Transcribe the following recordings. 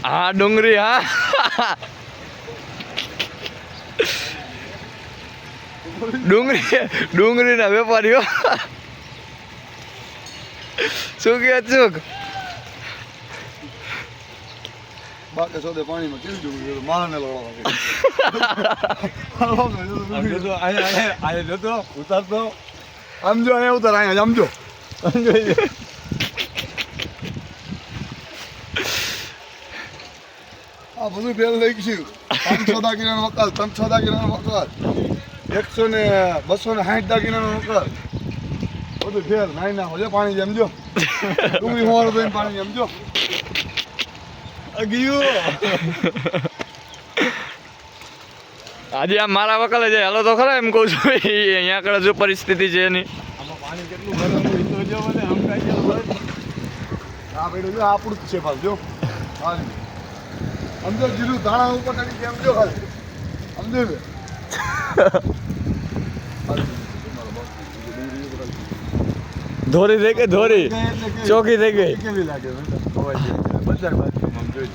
હા ડુંગળી હા ડુંગળીના વેપારીઓ શું કે ચૂક બાકી સોદે પાણીમાં કેવી જોયું માને લડવા ઉતારતો સમજો અહીંયા ઉતાર અહીંયા સમજો આ બધું ફેલ લઈ ગયું 500 દાગીનાનો વકાલ 300 દાગીનાનો વકાલ 100 ને 260 દાગીનાનો વકાલ બધું ફેલ નાઈ નાખો જો પાણી જમજો ડુંગળી હોવાનું તો પાણી જમજો આજે આ મારા વકાલે જાય હાલો તો ખરા એમ કહું છું અહીંયા આગળ જો પરિસ્થિતિ છે એની પાણી કેટલું ગરમ હોય તો જો મને આમ કાઈ આ બેડો જો આપણું જ છે પાલ જો હાલ સમજો જીરું ધાણા ઉપર નાખી કેમ જો હાલ સમજો બે ધોરી થઈ ગઈ ધોરી ચોકી થઈ ગઈ કેવી લાગે બજાર બાજુ આમ જોઈ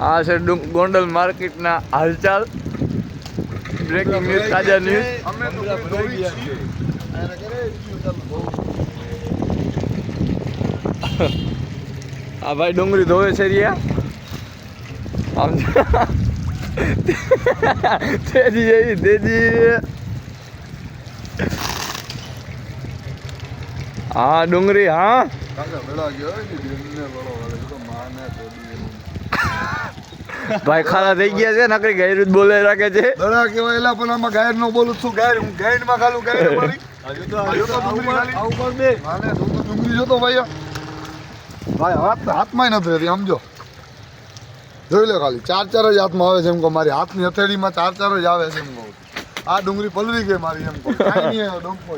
આ છે ગોંડલ માર્કેટના હાલચાલ બ્રેકિંગ ન્યૂઝ તાજા ન્યૂઝ અમે તો દોરી છીએ આને કરે આ ભાઈ ડુંગળી ધોવે છે રિયા આમ તેજી જઈ તેજી હા ડુંગળી હા કાકા બેડા ગયો ને દિનને બળો વાલે તો માને તોડી ભાઈ ખાલા થઈ ગયા છે નકરી ગાયરું જ બોલે રાખે છે દડા કેવાય એલા પણ આમાં ગાયર નો બોલું છું ગાયર હું ગાયર માં ખાલું ગાયર મારી હજુ તો ડુંગળી ખાલી ઉપર બે માને તું તો ડુંગળી જોતો ભાઈ ભાઈ હાથમાં નથી રહેતી સમજો જોઈ લે ખાલી ચાર જ હાથમાં આવે છે એમ કહો મારી હાથની હથેળીમાં ચાર જ આવે છે એમ કહું આ ડુંગળી પલળી ગઈ મારી એમ કહું કાંઈ નહીં આવ્યો ડોંકો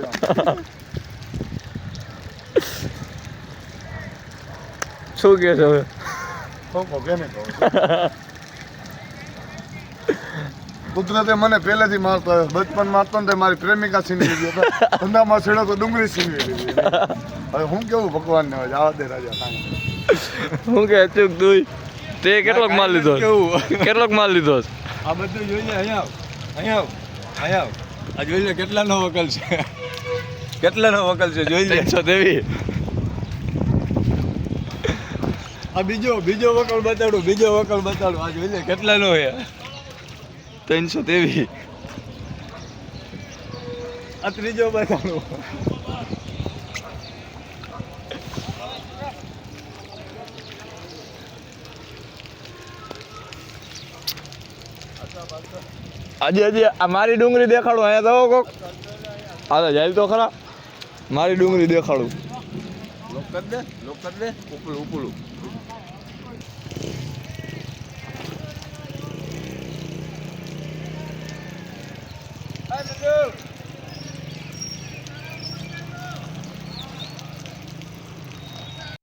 શું કે છે હવે ડોંકો કેને કહું કુદરતે મને પહેલેથી મારતો આવ્યો બચપન મારતો ને મારી પ્રેમિકા છીનવી લીધી ધંધામાં છેડો તો ડુંગળી છીનવી લીધી હવે હું કેવું ભગવાન ને જવા દે રાજા કાંઈ શું કે ચૂક તું તે કેટલોક માલ લીધો કેટલોક માલ લીધો આ બધું જોઈએ અહીંયા આ જોઈ લે કેટલાનો વકલ છે જોઈ લે 323 આ બીજો વકલ બતાડું આ જોઈ લે કેટલાનો છે 323 આ ત્રીજો બતાડું આજે આ મારી ડુંગળી દેખાડું અહીંયા તો કોક હાલો જાય તો ખરા મારી ડુંગળી દેખાડું લોક કર દે ઉપલું Hey,